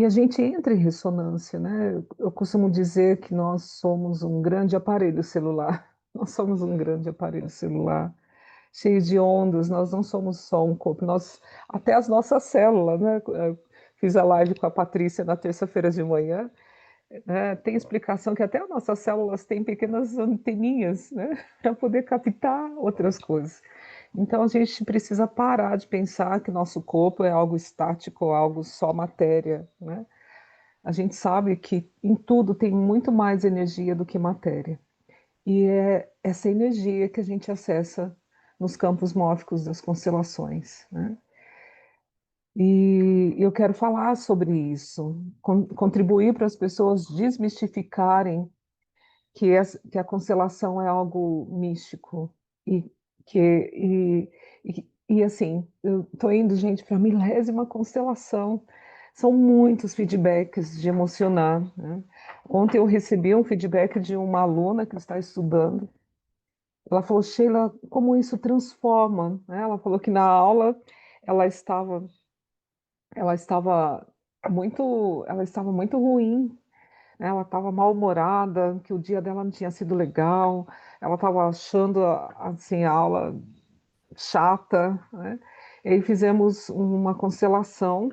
E a gente entra em ressonância, né? Eu costumo dizer que nós somos um grande aparelho celular. Nós somos um grande aparelho celular, cheio de ondas. Nós não somos só um corpo, até as nossas células, né? Eu fiz a live com a Patrícia na terça-feira de manhã, né? Tem explicação que até as nossas células têm pequenas anteninhas, né? Para poder captar outras coisas. Então a gente precisa parar de pensar que nosso corpo é algo estático, algo só matéria, né? A gente sabe que em tudo tem muito mais energia do que matéria. E é essa energia que a gente acessa nos campos mórficos das constelações, né? E eu quero falar sobre isso, contribuir para as pessoas desmistificarem que a constelação é algo místico e que assim, eu estou indo, gente, para a milésima constelação. São muitos feedbacks de emocionar, né? Ontem eu recebi um feedback de uma aluna que está estudando. Ela falou, Sheila, como isso transforma, né? Ela falou que na aula ela estava, ela estava muito ruim, né? Ela estava mal-humorada, que o dia dela não tinha sido legal, ela estava achando assim, a aula chata, né? E aí fizemos uma constelação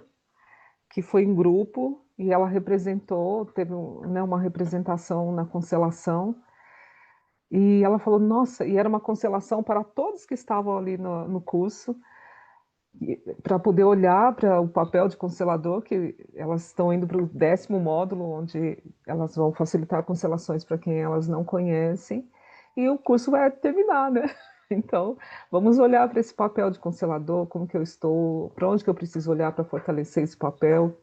que foi em grupo e ela representou, teve né, uma representação na constelação e ela falou, nossa, e era uma constelação para todos que estavam ali no curso, para poder olhar para o papel de constelador, que elas estão indo para o 10º módulo, onde elas vão facilitar constelações para quem elas não conhecem, e o curso vai terminar, né? Então, vamos olhar para esse papel de constelador, como que eu estou, para onde que eu preciso olhar para fortalecer esse papel.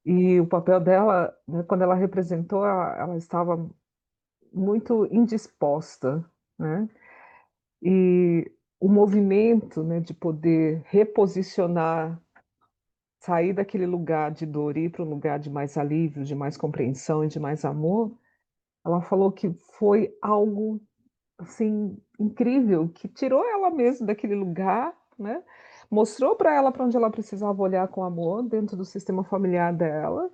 E o papel dela, né, quando ela representou, ela estava muito indisposta, né? E o movimento, né, de poder reposicionar, sair daquele lugar de dor e ir para um lugar de mais alívio, de mais compreensão e de mais amor, ela falou que foi algo assim incrível, que tirou ela mesma daquele lugar, né? Mostrou para ela para onde ela precisava olhar com amor dentro do sistema familiar dela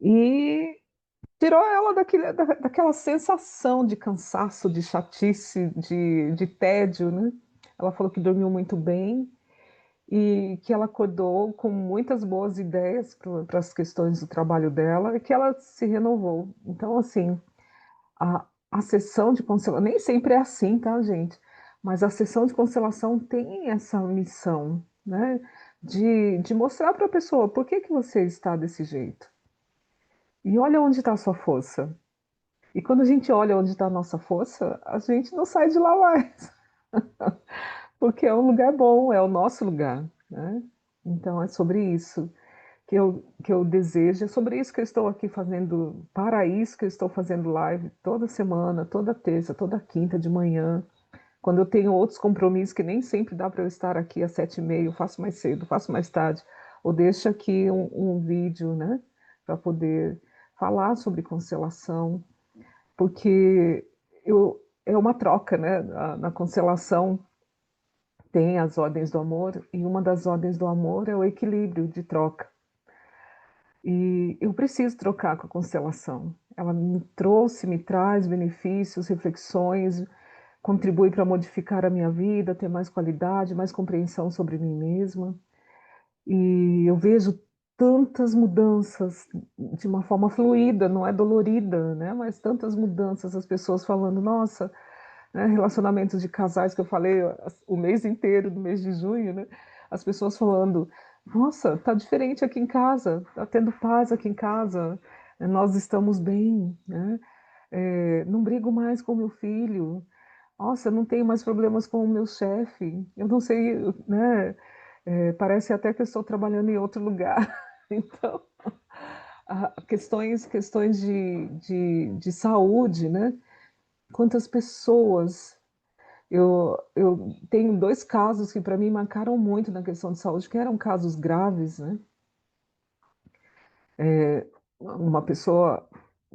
e tirou ela daquela sensação de cansaço, de chatice, de tédio, né? Ela falou que dormiu muito bem e que ela acordou com muitas boas ideias para as questões do trabalho dela e que ela se renovou. Então, assim, a sessão de constelação, nem sempre é assim, tá, gente? Mas a sessão de constelação tem essa missão, né? De mostrar para a pessoa por que você está desse jeito. E olha onde está a sua força. E quando a gente olha onde está a nossa força, a gente não sai de lá mais, porque é um lugar bom, é o nosso lugar, né? Então é sobre isso que eu desejo, é sobre isso que eu estou aqui fazendo, para isso que eu estou fazendo live toda semana, toda terça, toda quinta de manhã, quando eu tenho outros compromissos que nem sempre dá para eu estar aqui às 7h30, eu faço mais cedo, faço mais tarde, ou deixo aqui um vídeo, né, para poder falar sobre constelação, porque é uma troca, né? Na constelação tem as ordens do amor, e uma das ordens do amor é o equilíbrio de troca. E eu preciso trocar com a constelação. Ela me trouxe, me traz benefícios, reflexões, contribui para modificar a minha vida, ter mais qualidade, mais compreensão sobre mim mesma. E eu vejo tantas mudanças de uma forma fluida, não é dolorida, né? Mas tantas mudanças, as pessoas falando, nossa, né, relacionamentos de casais que eu falei o mês inteiro do mês de junho, né? As pessoas falando, nossa, tá diferente aqui em casa, tá tendo paz aqui em casa, nós estamos bem, né? Não brigo mais com meu filho, nossa, eu não tenho mais problemas com o meu chefe, eu não sei, né? Parece até que eu estou trabalhando em outro lugar. Então, questões de saúde, né? Quantas pessoas eu tenho dois casos que para mim marcaram muito na questão de saúde, que eram casos graves, né? Uma pessoa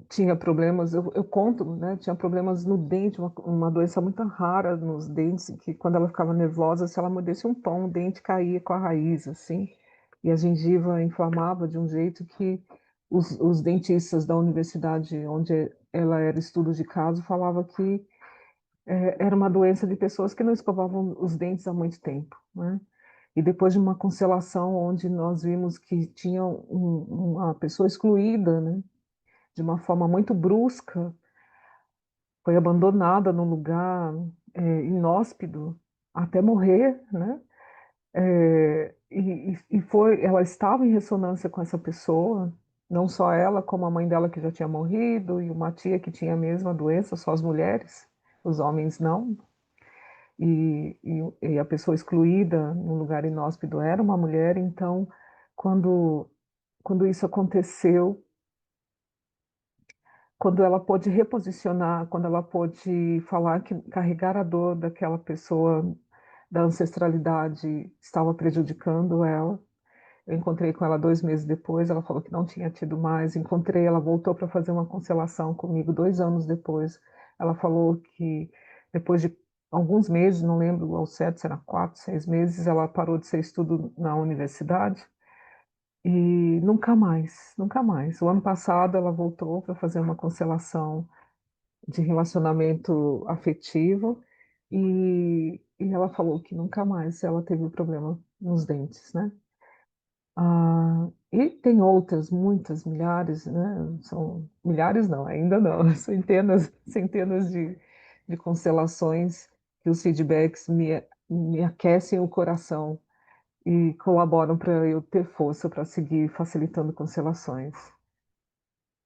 tinha problemas, eu conto, né? Tinha problemas no dente, uma doença muito rara nos dentes, que quando ela ficava nervosa, se ela mordesse um pão, o dente caía com a raiz, assim. e a gengiva inflamava de um jeito que os dentistas da universidade onde ela era estudo de caso falavam que era uma doença de pessoas que não escovavam os dentes há muito tempo, né? E depois de uma conselação onde nós vimos que tinha uma pessoa excluída, né, de uma forma muito brusca, foi abandonada num lugar inóspito até morrer, né? Ela estava em ressonância com essa pessoa, não só ela, como a mãe dela que já tinha morrido e uma tia que tinha a mesma doença, só as mulheres, os homens não. E a pessoa excluída num lugar inóspito era uma mulher, então, quando, quando isso aconteceu, quando ela pôde reposicionar, quando ela pôde falar que carregar a dor daquela pessoa da ancestralidade estava prejudicando ela. Eu encontrei com ela 2 meses depois, ela falou que não tinha tido mais. Encontrei, ela voltou para fazer uma constelação comigo 2 anos depois. Ela falou que depois de alguns meses, não lembro ao certo, se era 4, 6 meses, ela parou de ser estudo na universidade e nunca mais, nunca mais. O ano passado ela voltou para fazer uma constelação de relacionamento afetivo e ela falou que nunca mais ela teve problema nos dentes, né? E tem outras, muitas, milhares, né? São milhares não, ainda não, centenas, centenas de constelações que os feedbacks me aquecem o coração e colaboram para eu ter força para seguir facilitando constelações.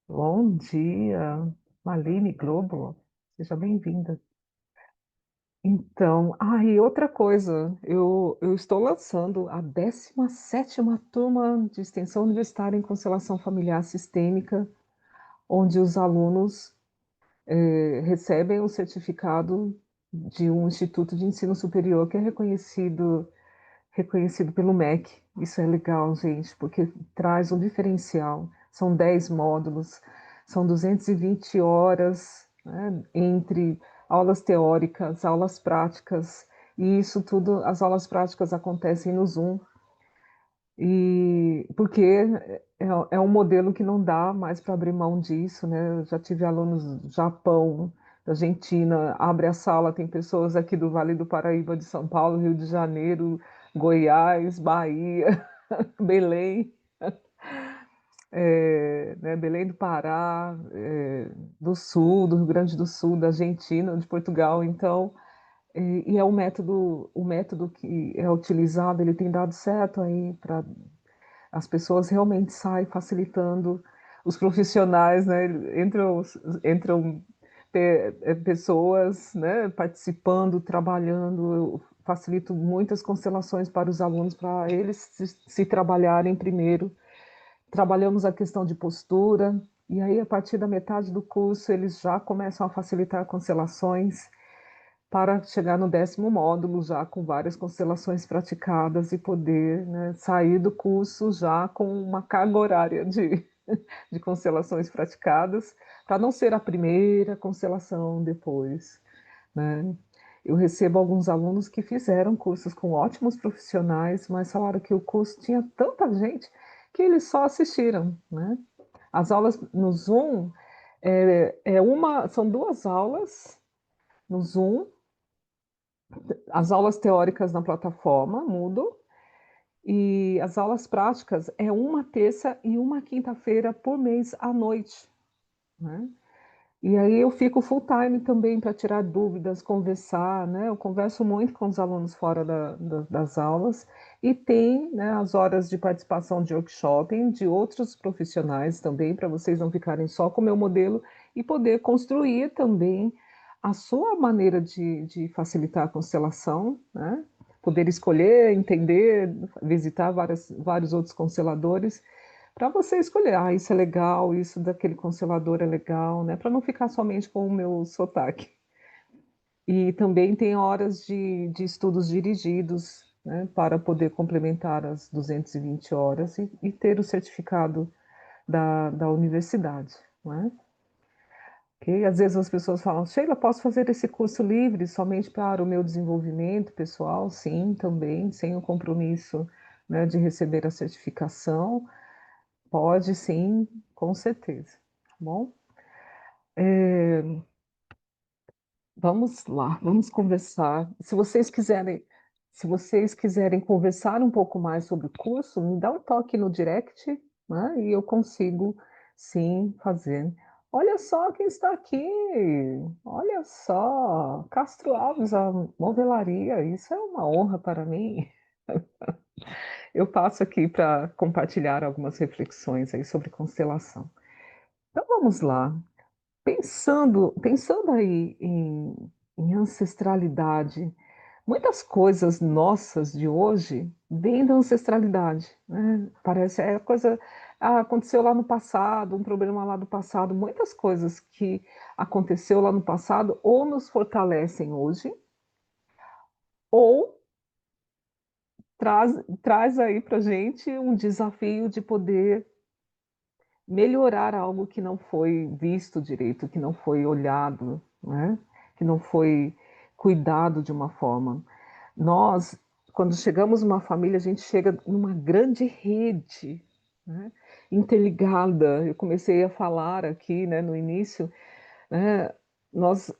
Bom dia, Maline Globo, seja bem-vinda. Então, e outra coisa, eu estou lançando a 17ª turma de extensão universitária em constelação familiar sistêmica, onde os alunos recebem o certificado de um instituto de ensino superior que é reconhecido pelo MEC. Isso é legal, gente, porque traz um diferencial. São 10 módulos, são 220 horas, né, entre aulas teóricas, aulas práticas, e isso tudo, as aulas práticas acontecem no Zoom, e porque é um modelo que não dá mais para abrir mão disso, né? Eu já tive alunos do Japão, da Argentina, abre a sala, tem pessoas aqui do Vale do Paraíba, de São Paulo, Rio de Janeiro, Goiás, Bahia, Belém, né, Belém do Pará, do Sul, do Rio Grande do Sul, da Argentina, de Portugal. Então, e é o método que é utilizado, ele tem dado certo aí para as pessoas realmente saem facilitando os profissionais, né? Entram pessoas, né, participando, trabalhando. Eu facilito muitas constelações para os alunos, para eles se trabalharem primeiro. Trabalhamos a questão de postura, e aí, a partir da metade do curso, eles já começam a facilitar constelações para chegar no 10º módulo já com várias constelações praticadas e poder, né, sair do curso já com uma carga horária de constelações praticadas, para não ser a primeira constelação depois, né? Eu recebo alguns alunos que fizeram cursos com ótimos profissionais, mas falaram que o curso tinha tanta gente que eles só assistiram, né? As aulas no Zoom são 2 aulas no Zoom, as aulas teóricas na plataforma Moodle e as aulas práticas é uma terça e uma quinta-feira por mês à noite, né? E aí eu fico full time também para tirar dúvidas, conversar, né? Eu converso muito com os alunos fora das aulas e tem, né, as horas de participação de workshop de outros profissionais também, para vocês não ficarem só com o meu modelo e poder construir também a sua maneira de facilitar a constelação, né? Poder escolher, entender, visitar vários outros consteladores para você escolher, isso é legal, isso daquele constelador é legal, né? Para não ficar somente com o meu sotaque. E também tem horas de estudos dirigidos, né? Para poder complementar as 220 horas e ter o certificado da universidade, né? Que às vezes as pessoas falam, Sheila, posso fazer esse curso livre somente para o meu desenvolvimento pessoal? Sim, também, sem o compromisso, né, de receber a certificação, pode sim, com certeza. Tá bom? É, vamos lá, vamos conversar. Se vocês quiserem conversar um pouco mais sobre o curso, me dá um toque no direct, né? E eu consigo sim fazer. Olha só quem está aqui. Olha só, Castro Alves, a modelaria. Isso é uma honra para mim. Eu passo aqui para compartilhar algumas reflexões aí sobre constelação. Então vamos lá. Pensando aí em ancestralidade, muitas coisas nossas de hoje vêm da ancestralidade, né? Parece coisa, aconteceu lá no passado, um problema lá do passado, muitas coisas que aconteceu lá no passado ou nos fortalecem hoje, ou traz aí para gente um desafio de poder melhorar algo que não foi visto direito, que não foi olhado, né? Que não foi cuidado de uma forma. Nós, quando chegamos numa família, a gente chega numa grande rede, né? Interligada. Eu comecei a falar aqui, né, no início, né? Nós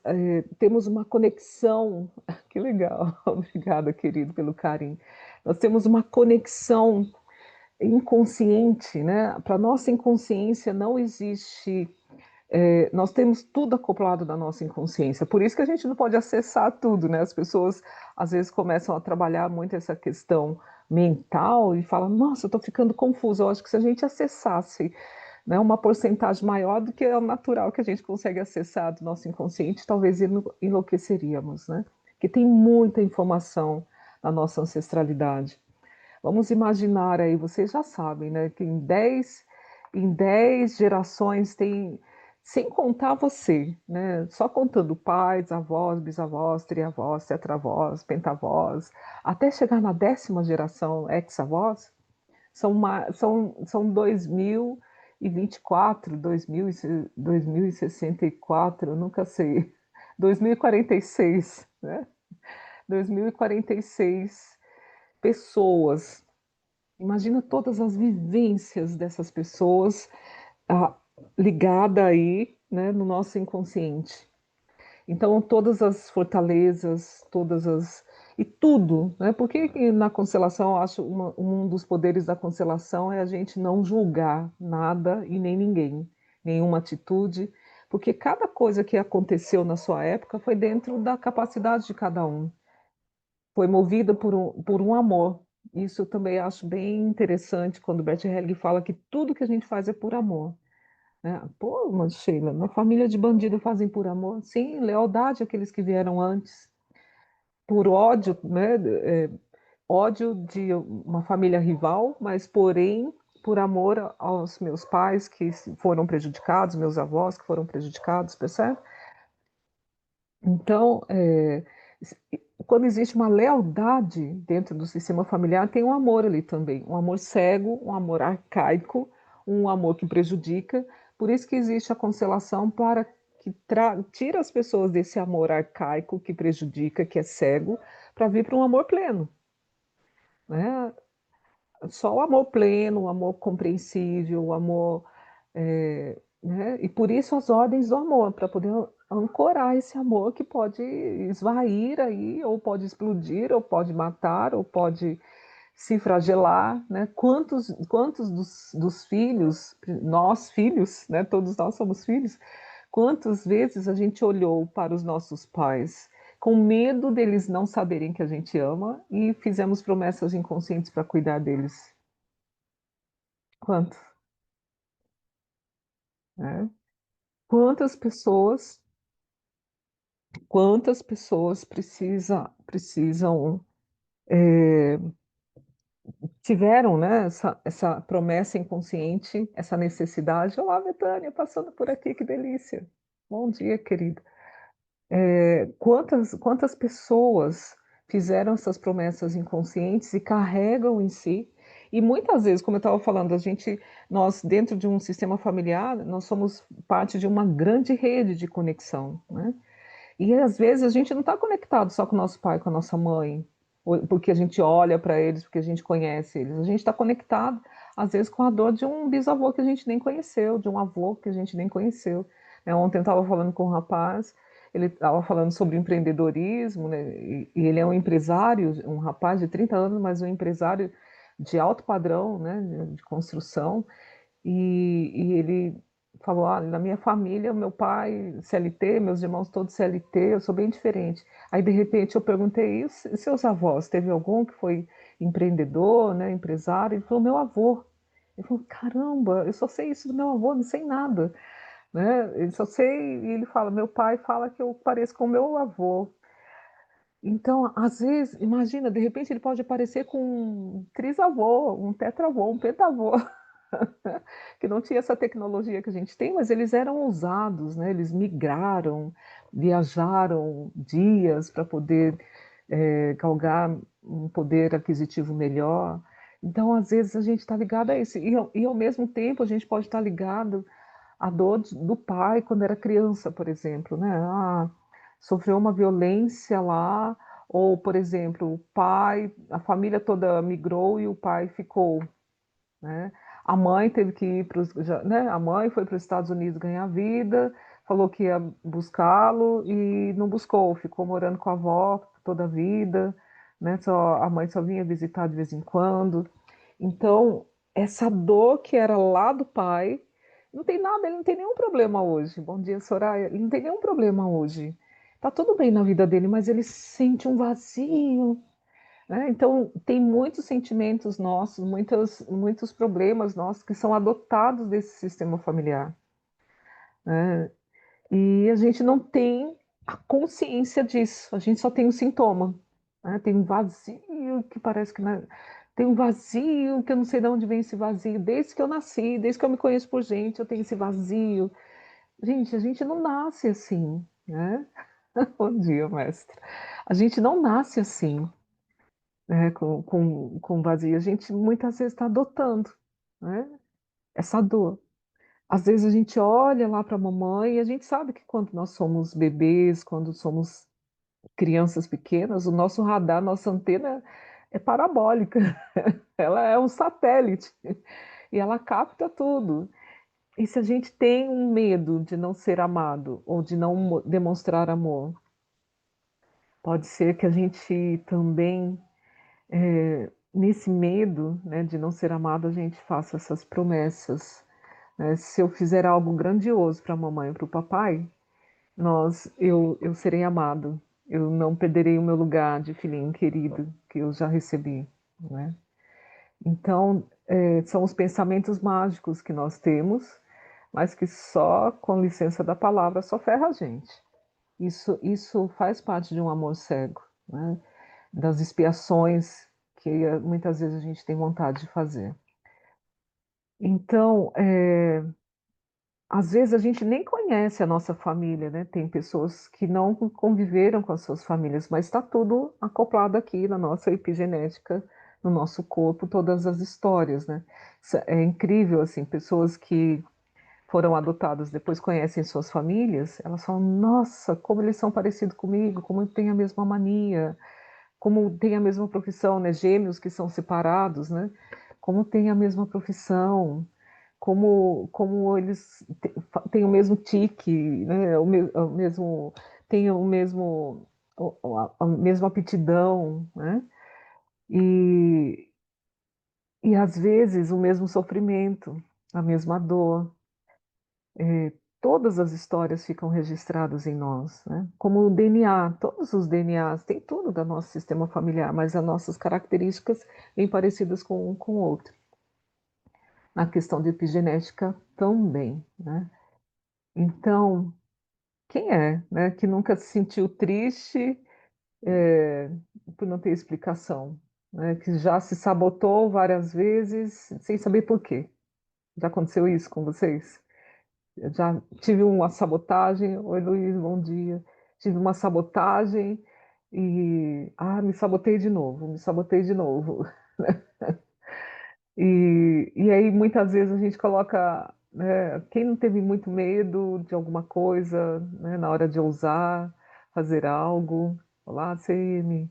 temos uma conexão. Que legal, obrigada, querido, pelo carinho. Nós temos uma conexão inconsciente, né? Para nossa inconsciência não existe. Nós temos tudo acoplado na nossa inconsciência, por isso que a gente não pode acessar tudo, né? As pessoas às vezes começam a trabalhar muito essa questão mental e falam: Nossa, eu estou ficando confusa. Eu acho que se a gente acessasse, né, uma porcentagem maior do que é o natural que a gente consegue acessar do nosso inconsciente, talvez enlouqueceríamos, né? Porque tem muita informação na nossa ancestralidade. Vamos imaginar aí, vocês já sabem, né, que em dez gerações tem, sem contar você, né, só contando pais, avós, bisavós, triavós, tetravós, pentavós, até chegar na 10ª geração, ex-avós, são 2024, 2064, eu nunca sei, 2046, né? 2046 pessoas. Imagina todas as vivências dessas pessoas ah, ligada aí, né, no nosso inconsciente. Então, todas as fortalezas, todas as. E tudo, né? Por que na constelação, eu acho um dos poderes da constelação é a gente não julgar nada e nem ninguém, nenhuma atitude, porque cada coisa que aconteceu na sua época foi dentro da capacidade de cada um, foi movida por um amor. Isso eu também acho bem interessante quando o Bert Helling fala que tudo que a gente faz é por amor, né? Pô, mas Sheila, na família de bandido fazem por amor? Sim, lealdade àqueles que vieram antes. Por ódio, né? Ódio de uma família rival, mas porém por amor aos meus pais que foram prejudicados, meus avós que foram prejudicados, percebe? Então, quando existe uma lealdade dentro do sistema familiar, tem um amor ali também, um amor cego, um amor arcaico, um amor que prejudica. Por isso que existe a constelação para que tira as pessoas desse amor arcaico que prejudica, que é cego, para vir para um amor pleno, né? Só o amor pleno, o amor compreensível, o amor, né? E por isso as ordens do amor, para poder ancorar esse amor que pode esvair aí, ou pode explodir, ou pode matar, ou pode se fragelar, né? Quantos dos filhos, nós filhos, né? Todos nós somos filhos, quantas vezes a gente olhou para os nossos pais com medo deles não saberem que a gente ama e fizemos promessas inconscientes para cuidar deles? Quantos, né? Quantas pessoas, quantas pessoas precisam tiveram, né, essa promessa inconsciente, essa necessidade. Olá, Betânia, passando por aqui, que delícia. Bom dia, querida. Quantas pessoas fizeram essas promessas inconscientes e carregam em si? E muitas vezes, como eu estava falando, nós dentro de um sistema familiar, nós somos parte de uma grande rede de conexão, né? E às vezes a gente não está conectado só com o nosso pai, com a nossa mãe, porque a gente olha para eles, porque a gente conhece eles. A gente está conectado, às vezes, com a dor de um bisavô que a gente nem conheceu, de um avô que a gente nem conheceu. Ontem eu estava falando com um rapaz, ele estava falando sobre empreendedorismo, né? E ele é um empresário, um rapaz de 30 anos, mas um empresário de alto padrão, né? De construção. E ele falou: ah, na minha família, meu pai CLT, meus irmãos todos CLT, eu sou bem diferente. Aí, de repente, eu perguntei: e seus avós? Teve algum que foi empreendedor, né, empresário? Ele falou: meu avô. Ele falou: caramba, eu só sei isso do meu avô, não sei nada, né? Eu só sei, e ele fala: meu pai fala que eu pareço com meu avô. Então, às vezes, imagina, de repente ele pode aparecer com um trisavô, um tetravô, um pentavô, que não tinha essa tecnologia que a gente tem, mas eles eram ousados, né? Eles migraram, viajaram dias para poder galgar um poder aquisitivo melhor. Então, às vezes, a gente está ligado a isso. E, ao mesmo tempo, a gente pode estar ligado à dor do pai quando era criança, por exemplo, né? Ah, sofreu uma violência lá, ou, por exemplo, o pai, a família toda migrou e o pai ficou, né? A mãe teve que ir para os, né? A mãe foi para os Estados Unidos ganhar vida, falou que ia buscá-lo e não buscou, ficou morando com a avó toda a vida, né? A mãe só vinha visitar de vez em quando. Então, essa dor que era lá do pai, não tem nada, ele não tem nenhum problema hoje. Bom dia, Soraya. Ele não tem nenhum problema hoje. Tá tudo bem na vida dele, mas ele sente um vazio, né? Então, tem muitos sentimentos nossos, muitos problemas nossos que são adotados desse sistema familiar, né? E a gente não tem a consciência disso, a gente só tem o sintoma, né? Tem um vazio que parece que tem um vazio que eu não sei de onde vem esse vazio, desde que eu nasci, desde que eu me conheço por gente, eu tenho esse vazio. Gente, a gente não nasce assim, né? Bom dia, mestre. A gente não nasce assim, né, com vazio. A gente muitas vezes está adotando, né, essa dor. Às vezes a gente olha lá para a mamãe e a gente sabe que quando nós somos bebês, quando somos crianças pequenas, o nosso radar, nossa antena é parabólica, ela é um satélite e ela capta tudo. E se a gente tem um medo de não ser amado ou de não demonstrar amor, pode ser que a gente também nesse medo, né, de não ser amado, a gente faça essas promessas, né? Se eu fizer algo grandioso para a mamãe e para o papai, eu serei amado. Eu não perderei o meu lugar de filhinho querido que eu já recebi, né? Então, são os pensamentos mágicos que nós temos, mas que só com licença da palavra só ferra a gente. Isso faz parte de um amor cego, né? Das expiações que muitas vezes a gente tem vontade de fazer. Então, às vezes a gente nem conhece a nossa família, né? Tem pessoas que não conviveram com as suas famílias, mas está tudo acoplado aqui na nossa epigenética, no nosso corpo, todas as histórias, né? É incrível, assim, pessoas que foram adotadas depois conhecem suas famílias, elas falam, nossa, como eles são parecidos comigo, como têm a mesma mania, como têm a mesma profissão, né? Gêmeos que são separados, né? Como têm a mesma profissão, como eles têm o mesmo tique, né? O mesmo, têm o mesmo, a mesma aptidão, né? E, e às vezes o mesmo sofrimento, a mesma dor. Todas as histórias ficam registradas em nós, né? Como o DNA, todos os DNAs, tem tudo do nosso sistema familiar, mas as nossas características bem parecidas com um com o outro. Na questão de epigenética também, né? Então, quem é, né, que nunca se sentiu triste é, por não ter explicação, né? Que já se sabotou várias vezes sem saber por quê? Já aconteceu isso com vocês? Eu já tive uma sabotagem. Oi, Luiz, bom dia. Tive uma sabotagem e me sabotei de novo, me sabotei de novo. E aí muitas vezes a gente coloca, né, quem não teve muito medo de alguma coisa, né, na hora de ousar fazer algo. Olá, CM.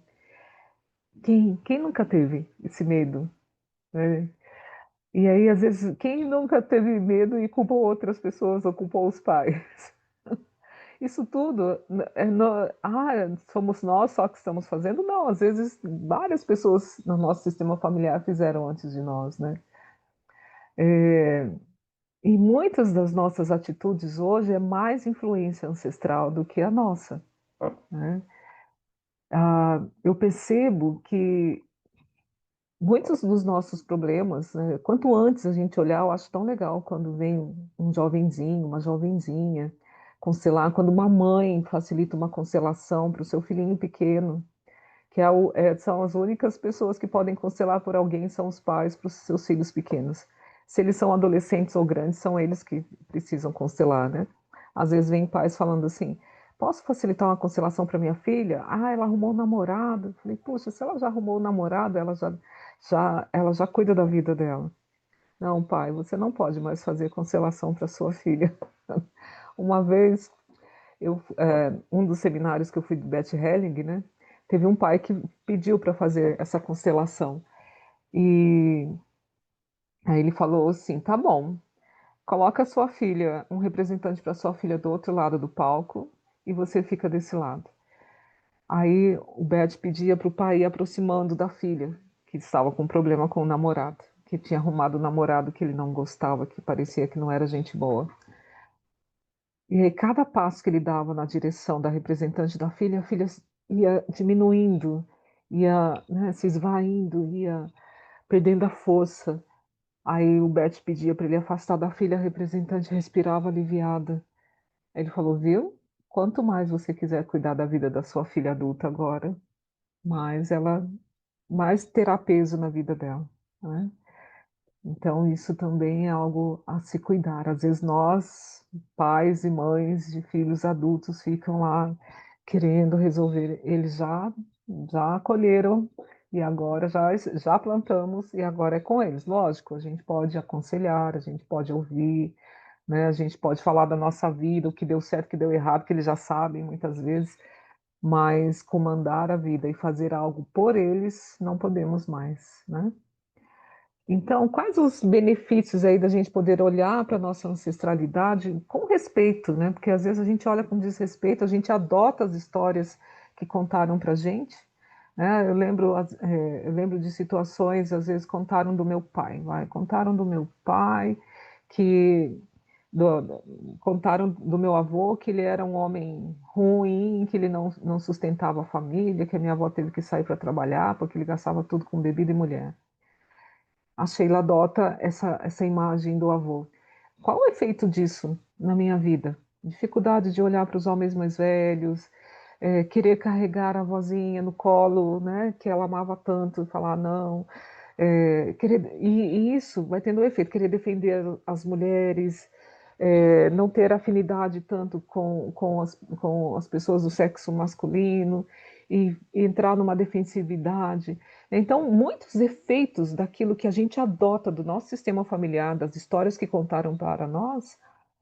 Quem nunca teve esse medo, né? E aí, às vezes, quem nunca teve medo e culpou outras pessoas ou culpou os pais? Isso tudo, somos nós só que estamos fazendo? Não, às vezes várias pessoas no nosso sistema familiar fizeram antes de nós, né? É, e muitas das nossas atitudes hoje é mais influência ancestral do que a nossa, né? Eu percebo que muitos dos nossos problemas, né, quanto antes a gente olhar, eu acho tão legal quando vem um jovenzinho, uma jovenzinha, constelar, quando uma mãe facilita uma constelação para o seu filhinho pequeno, que são as únicas pessoas que podem constelar por alguém, são os pais para os seus filhos pequenos. Se eles são adolescentes ou grandes, são eles que precisam constelar, né? Às vezes vem pais falando assim: posso facilitar uma constelação para minha filha? Ah, ela arrumou um namorado. Eu falei: puxa, se ela já arrumou um namorado, ela já cuida da vida dela. Não, pai, você não pode mais fazer constelação para sua filha. Uma vez um dos seminários que eu fui de Beth Helling, né? Teve um pai que pediu para fazer essa constelação. E aí ele falou assim: tá bom, coloca a sua filha, um representante para sua filha do outro lado do palco e você fica desse lado. Aí o Beth pedia para o pai ir aproximando da filha, que estava com problema com o namorado, que tinha arrumado um namorado que ele não gostava, que parecia que não era gente boa. E aí, cada passo que ele dava na direção da representante da filha, a filha ia diminuindo, ia, né, se esvaindo, ia perdendo a força. Aí o Beth pedia para ele afastar da filha, a representante respirava aliviada. Aí ele falou: viu? Quanto mais você quiser cuidar da vida da sua filha adulta agora, mais terá peso na vida dela, né? Então, isso também é algo a se cuidar. Às vezes, nós, pais e mães de filhos adultos, ficam lá querendo resolver. Eles já colheram e agora já plantamos e agora é com eles. Lógico, a gente pode aconselhar, a gente pode ouvir, né? A gente pode falar da nossa vida, o que deu certo, o que deu errado, que eles já sabem muitas vezes, mas comandar a vida e fazer algo por eles, não podemos mais, né? Então, quais os benefícios aí da gente poder olhar para a nossa ancestralidade com respeito, né? Porque às vezes a gente olha com desrespeito, a gente adota as histórias que contaram para a gente, né? Eu lembro de situações, às vezes contaram do meu pai, contaram do meu pai, que contaram do meu avô que ele era um homem ruim, que ele não sustentava a família, que a minha avó teve que sair para trabalhar porque ele gastava tudo com bebida e mulher. A Sheila adota essa imagem do avô. Qual o efeito disso na minha vida? Dificuldade de olhar para os homens mais velhos, querer carregar a vozinha no colo, né, que ela amava tanto, e falar não. E isso vai tendo um efeito, querer defender as mulheres, não ter afinidade tanto com as pessoas do sexo masculino e entrar numa defensividade. Então, muitos efeitos daquilo que a gente adota do nosso sistema familiar, das histórias que contaram para nós,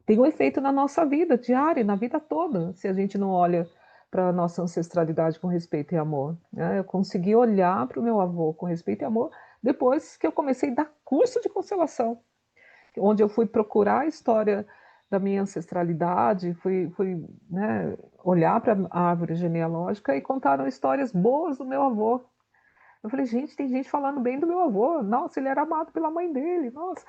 tem um efeito na nossa vida diária, na vida toda, se a gente não olha para a nossa ancestralidade com respeito e amor, né? Eu consegui olhar para o meu avô com respeito e amor depois que eu comecei a dar curso de constelação, onde eu fui procurar a história da minha ancestralidade, fui, né, olhar para a árvore genealógica e contaram histórias boas do meu avô. Eu falei: gente, tem gente falando bem do meu avô. Nossa, ele era amado pela mãe dele. Nossa,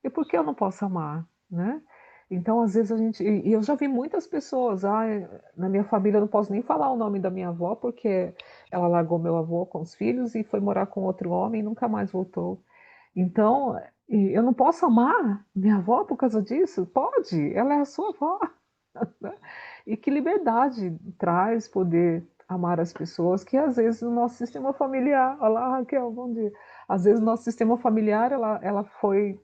e por que eu não posso amar, né? Então, às vezes a gente. E eu já vi muitas pessoas. Na minha família eu não posso nem falar o nome da minha avó, porque ela largou meu avô com os filhos e foi morar com outro homem e nunca mais voltou. Então, eu não posso amar minha avó por causa disso? Pode, ela é a sua avó. Né? E que liberdade traz poder amar as pessoas, que às vezes o nosso sistema familiar, olá Raquel, bom dia, às vezes o nosso sistema familiar ela foi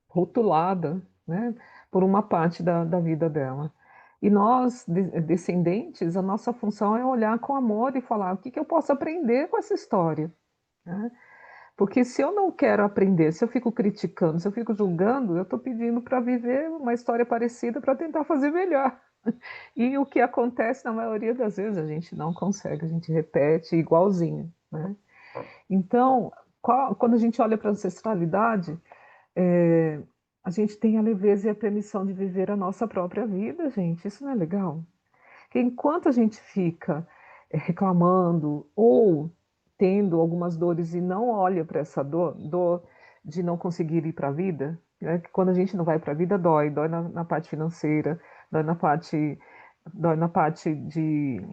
rotulada, né, por uma parte da vida dela. E nós, descendentes, a nossa função é olhar com amor e falar o que, que eu posso aprender com essa história, né? Porque se eu não quero aprender, se eu fico criticando, se eu fico julgando, eu estou pedindo para viver uma história parecida para tentar fazer melhor. E o que acontece na maioria das vezes, a gente não consegue, a gente repete igualzinho, né? Então, quando a gente olha para a ancestralidade, é, a gente tem a leveza e a permissão de viver a nossa própria vida, gente. Isso não é legal? Porque enquanto a gente fica reclamando ou tendo algumas dores e não olha para essa dor de não conseguir ir para a vida, né? Que quando a gente não vai para a vida, dói na parte financeira, dói na parte, dói na parte de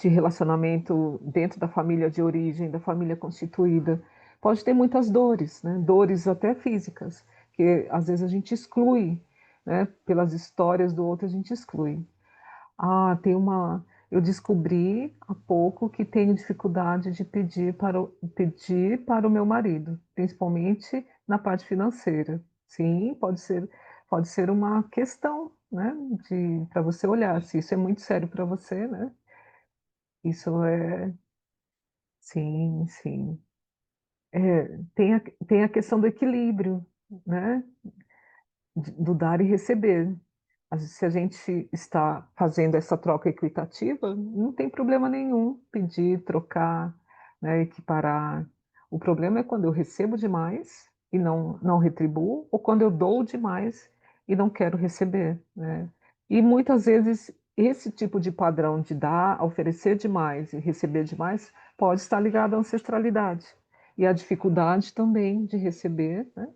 relacionamento dentro da família de origem, da família constituída. Pode ter muitas dores, né? Dores até físicas, que às vezes a gente exclui, né? Pelas histórias do outro a gente exclui. Ah, tem uma. Eu descobri há pouco que tenho dificuldade de pedir para o meu marido, principalmente na parte financeira. Sim, pode ser uma questão, né, para você olhar se isso é muito sério para você, né? Isso é, sim, sim. É, tem a questão do equilíbrio, né? Do dar e receber. Se a gente está fazendo essa troca equitativa, não tem problema nenhum pedir, trocar, né, equiparar. O problema é quando eu recebo demais e não retribuo, ou quando eu dou demais e não quero receber, né? E muitas vezes esse tipo de padrão de dar, oferecer demais e receber demais pode estar ligado à ancestralidade e à dificuldade também de receber, né?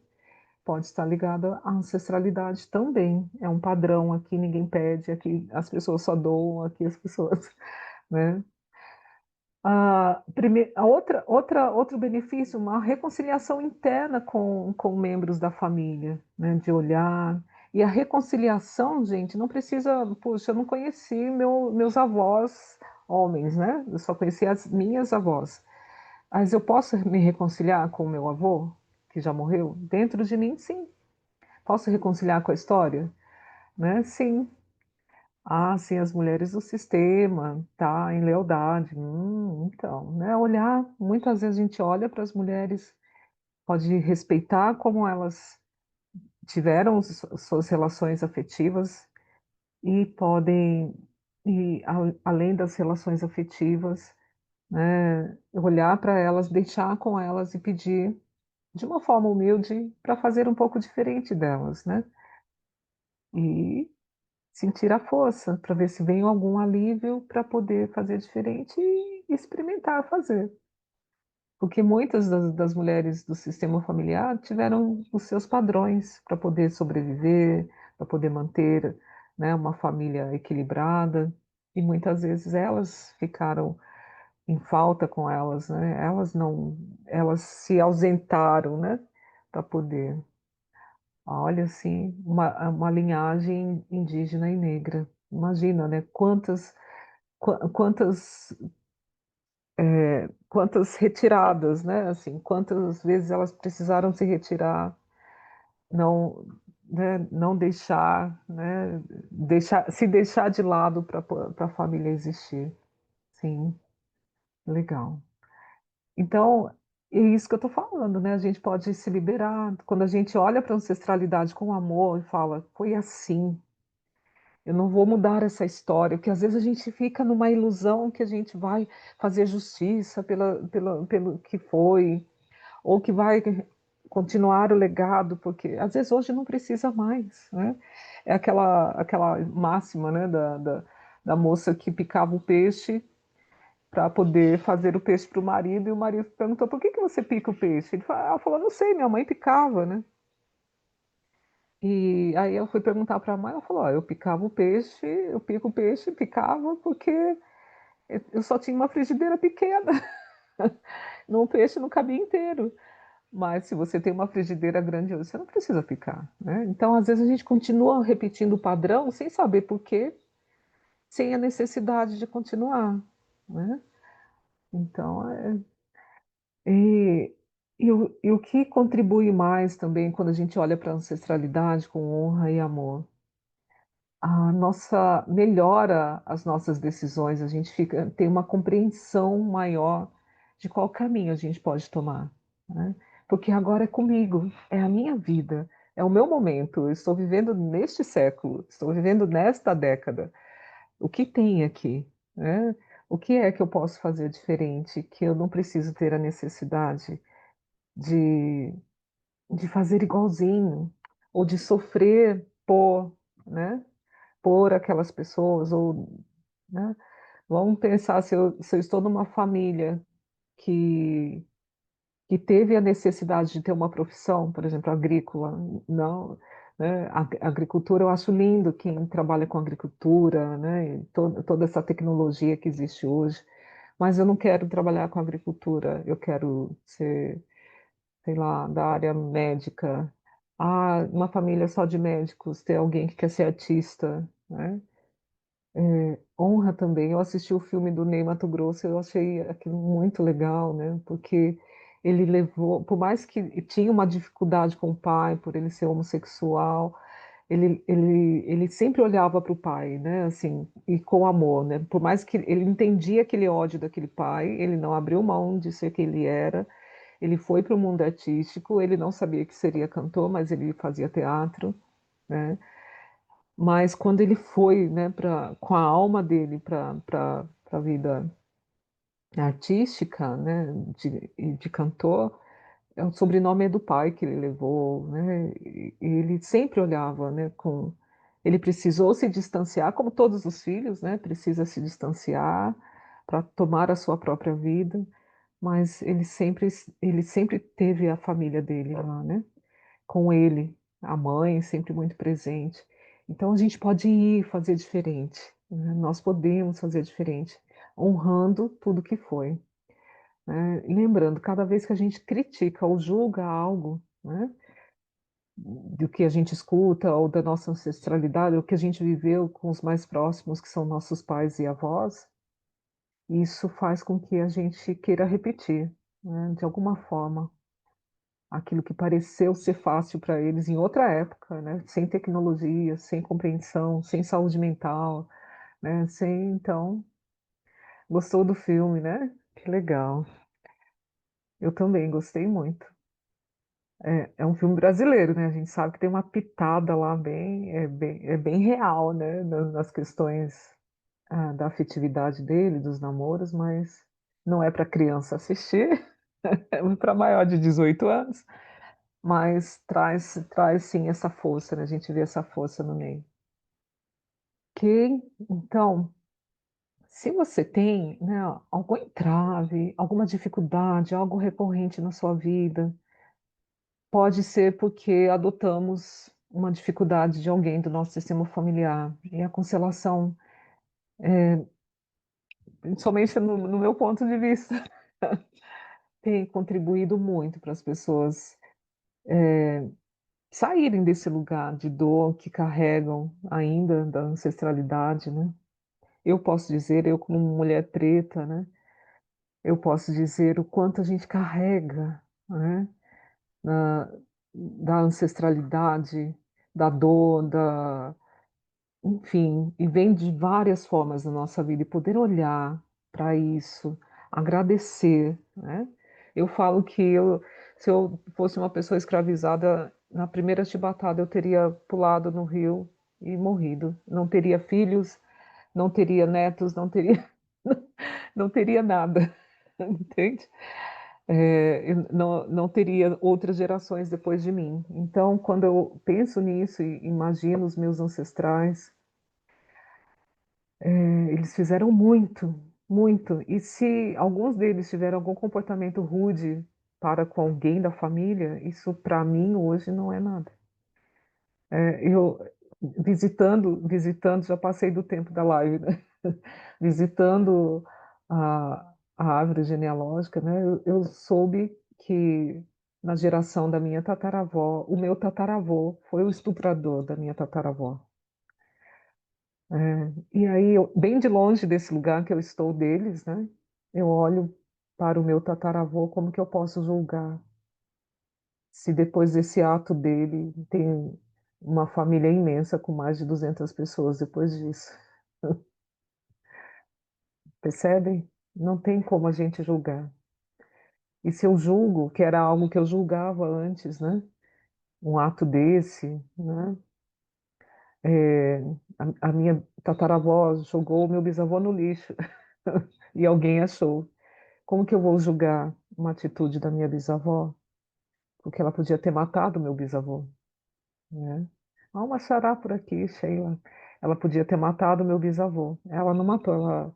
Pode estar ligada à ancestralidade também. É um padrão, aqui ninguém pede, aqui as pessoas só doam, aqui as pessoas, né? Outro benefício, uma reconciliação interna com membros da família, né? De olhar. E a reconciliação, gente, não precisa. Puxa, eu não conheci meus avós homens, né? Eu só conheci as minhas avós. Mas eu posso me reconciliar com o meu avô, que já morreu? Dentro de mim, sim. Posso reconciliar com a história? Né? Sim. Ah, sim, as mulheres do sistema, tá, em lealdade. Então, né? Olhar, muitas vezes a gente olha para as mulheres, pode respeitar como elas tiveram suas relações afetivas e podem, além das relações afetivas, né, olhar para elas, deixar com elas e pedir de uma forma humilde para fazer um pouco diferente delas, né? E sentir a força para ver se vem algum alívio para poder fazer diferente e experimentar fazer. Porque muitas das mulheres do sistema familiar tiveram os seus padrões para poder sobreviver, para poder manter, né, uma família equilibrada, e muitas vezes elas ficaram em falta com elas, né? Elas se ausentaram, né, para poder. Olha, assim, uma linhagem indígena e negra. Imagina, né? Quantas, quantas retiradas, né? Assim, quantas vezes elas precisaram se retirar, não, né? Não deixar, né? Se deixar de lado para a família existir. Sim, legal. Então, é isso que eu estou falando, né? A gente pode se liberar quando a gente olha para a ancestralidade com amor e fala, foi assim. Eu não vou mudar essa história, porque às vezes a gente fica numa ilusão que a gente vai fazer justiça pelo que foi, ou que vai continuar o legado, porque às vezes hoje não precisa mais, né? É aquela máxima, né, da moça que picava o peixe para poder fazer o peixe para o marido, e o marido perguntou, por que você pica o peixe? Ela falou, não sei, minha mãe picava, né? E aí eu fui perguntar para a mãe, ela falou, ó, eu picava o peixe, eu pico o peixe, picava, porque eu só tinha uma frigideira pequena, no peixe não cabia inteiro. Mas se você tem uma frigideira grande, você não precisa picar, né? Então, às vezes a gente continua repetindo o padrão sem saber por quê, sem a necessidade de continuar, né? Então, e, e o que contribui mais também quando a gente olha para a ancestralidade com honra e amor? A nossa melhora as nossas decisões, a gente tem uma compreensão maior de qual caminho a gente pode tomar, né? Porque agora é comigo, é a minha vida, é o meu momento, eu estou vivendo neste século, estou vivendo nesta década. O que tem aqui, né? O que é que eu posso fazer diferente, que eu não preciso ter a necessidade de, de fazer igualzinho, ou de sofrer por, né, por aquelas pessoas, ou, né? Vamos pensar se eu estou numa família que que teve a necessidade de ter uma profissão, por exemplo, agrícola, não, né? A agricultura, eu acho lindo quem trabalha com agricultura, né? E toda essa tecnologia que existe hoje, mas eu não quero trabalhar com agricultura, eu quero ser, sei lá, da área médica. Ah, uma família só de médicos, ter alguém que quer ser artista, né? Honra também. Eu assisti o filme do Ney Matogrosso, eu achei aquilo muito legal, né? Porque ele levou, por mais que tinha uma dificuldade com o pai, por ele ser homossexual, ele sempre olhava para o pai, né? Assim, e com amor, né? Por mais que ele entendia aquele ódio daquele pai, ele não abriu mão de ser quem ele era. Ele foi para o mundo artístico, ele não sabia que seria cantor, mas ele fazia teatro, né? Mas quando ele foi, né, com a alma dele para a vida artística, né, de cantor, o sobrenome é do pai que ele levou, né, e ele sempre olhava, né, ele precisou se distanciar, como todos os filhos, né, precisa se distanciar para tomar a sua própria vida, mas ele sempre teve a família dele lá, né? Com ele, a mãe sempre muito presente. Então a gente pode ir fazer diferente, né? Nós podemos fazer diferente, honrando tudo que foi, né? E lembrando, cada vez que a gente critica ou julga algo, né, do que a gente escuta ou da nossa ancestralidade, ou que a gente viveu com os mais próximos, que são nossos pais e avós, isso faz com que a gente queira repetir, né, de alguma forma aquilo que pareceu ser fácil para eles em outra época, né? Sem tecnologia, sem compreensão, sem saúde mental, né? Então, gostou do filme, né? Que legal. Eu também gostei muito. É um filme brasileiro, né? A gente sabe que tem uma pitada lá bem real, né? Nas questões da afetividade dele, dos namoros, mas não é para criança assistir, é para maior de 18 anos. Mas traz sim essa força, né? A gente vê essa força no Ney. Ok? Então, se você tem, né, algum entrave, alguma dificuldade, algo recorrente na sua vida, pode ser porque adotamos uma dificuldade de alguém do nosso sistema familiar. E a constelação, principalmente no meu ponto de vista, tem contribuído muito para as pessoas saírem desse lugar de dor que carregam ainda da ancestralidade, né? Eu posso dizer, eu como mulher preta, né? Eu posso dizer o quanto a gente carrega, né? na- da ancestralidade, da dor, enfim, e vem de várias formas na nossa vida, e poder olhar para isso, agradecer, né? Eu falo que se eu fosse uma pessoa escravizada, na primeira chibatada eu teria pulado no rio e morrido. Não teria filhos, não teria netos, não teria nada, entende? Eu não teria outras gerações depois de mim. Então, quando eu penso nisso e imagino os meus ancestrais, eles fizeram muito, muito. E se alguns deles tiveram algum comportamento rude para com alguém da família, isso para mim hoje não é nada. Eu visitando, já passei do tempo da live, né? Visitando a árvore genealógica, né? Eu soube que na geração da minha tataravó, o meu tataravô foi o estuprador da minha tataravó. E aí, bem de longe desse lugar que eu estou deles, né? Eu olho para o meu tataravô, como que eu posso julgar se depois desse ato dele tem uma família imensa com mais de 200 pessoas depois disso. Percebem? Não tem como a gente julgar. E se eu julgo, que era algo que eu julgava antes, né? Um ato desse, né? É, a minha tataravó jogou o meu bisavô no lixo. e alguém achou. Como que eu vou julgar uma atitude da minha bisavó? Porque ela podia ter matado meu bisavô, né? Há uma xará por aqui, Sheila. Ela podia ter matado meu bisavô. Ela não matou, ela,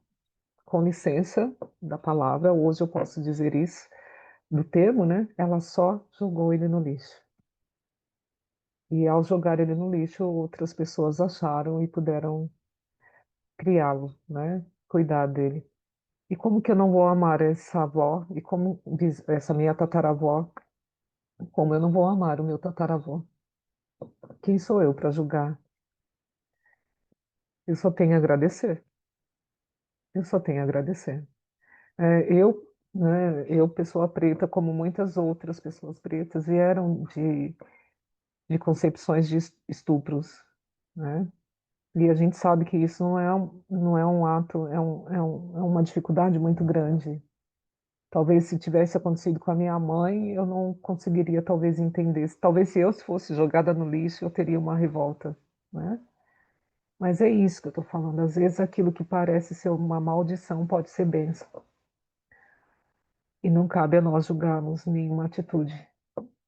com licença da palavra, hoje eu posso dizer isso, do termo, né? Ela só jogou ele no lixo. E ao jogar ele no lixo, outras pessoas acharam e puderam criá-lo, né? Cuidar dele. E como que eu não vou amar essa avó? E como diz essa minha tataravó? Como eu não vou amar o meu tataravô? Quem sou eu para julgar? Eu só tenho a agradecer. Eu só tenho a agradecer. Eu, pessoa preta, como muitas outras pessoas pretas, vieram de concepções de estupros, né? E a gente sabe que isso não é um ato, é uma dificuldade muito grande. Talvez se tivesse acontecido com a minha mãe, eu não conseguiria talvez entender. Talvez se eu fosse jogada no lixo, eu teria uma revolta, né? Mas é isso que eu estou falando. Às vezes aquilo que parece ser uma maldição pode ser bênção. E não cabe a nós julgarmos nenhuma atitude,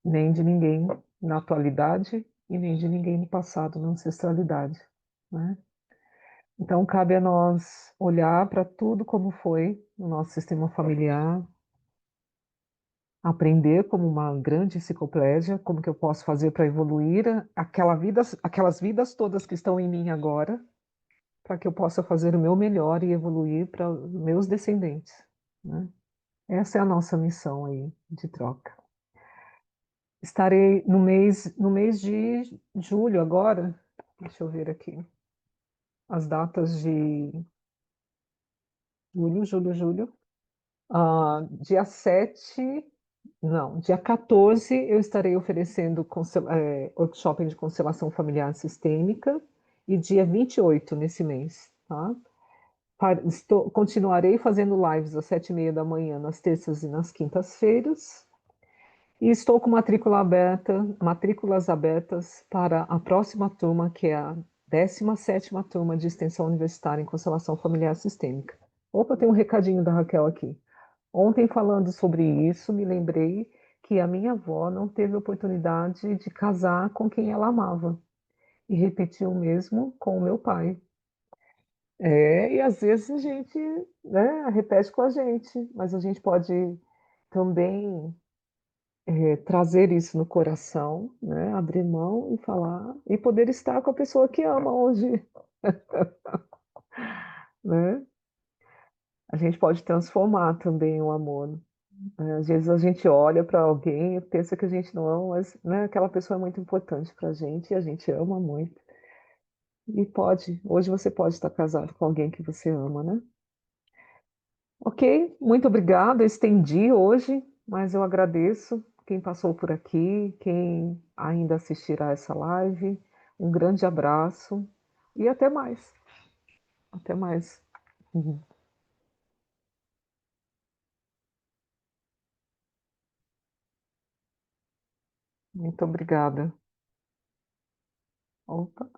nem de ninguém na atualidade e nem de ninguém no passado, na ancestralidade, né? Então cabe a nós olhar para tudo como foi no nosso sistema familiar, aprender como uma grande enciclopédia, como que eu posso fazer para evoluir aquelas vidas todas que estão em mim agora, para que eu possa fazer o meu melhor e evoluir para os meus descendentes, né? Essa é a nossa missão aí de troca. Estarei no mês de julho agora, deixa eu ver aqui, as datas de julho. Dia 7, não, dia 14 eu estarei oferecendo workshop de constelação familiar sistêmica e dia 28 nesse mês, tá? Continuarei fazendo lives às 7:30 da manhã, nas terças e nas quintas-feiras. E estou com matrículas abertas para a próxima turma, que é a 17ª turma de extensão universitária em constelação familiar sistêmica. Opa, tem um recadinho da Raquel aqui. Ontem, falando sobre isso, me lembrei que a minha avó não teve oportunidade de casar com quem ela amava. E repetiu o mesmo com o meu pai. E às vezes a gente, né, repete com a gente, mas a gente pode também trazer isso no coração, né, abrir mão e falar, e poder estar com a pessoa que ama hoje, né? A gente pode transformar também o amor. Às vezes a gente olha para alguém e pensa que a gente não ama, mas né, aquela pessoa é muito importante para a gente e a gente ama muito. Hoje você pode estar casado com alguém que você ama, né? Ok, muito obrigada. Eu estendi hoje, mas eu agradeço quem passou por aqui, quem ainda assistirá essa live. Um grande abraço e até mais. Até mais. Uhum. Muito obrigada. Opa.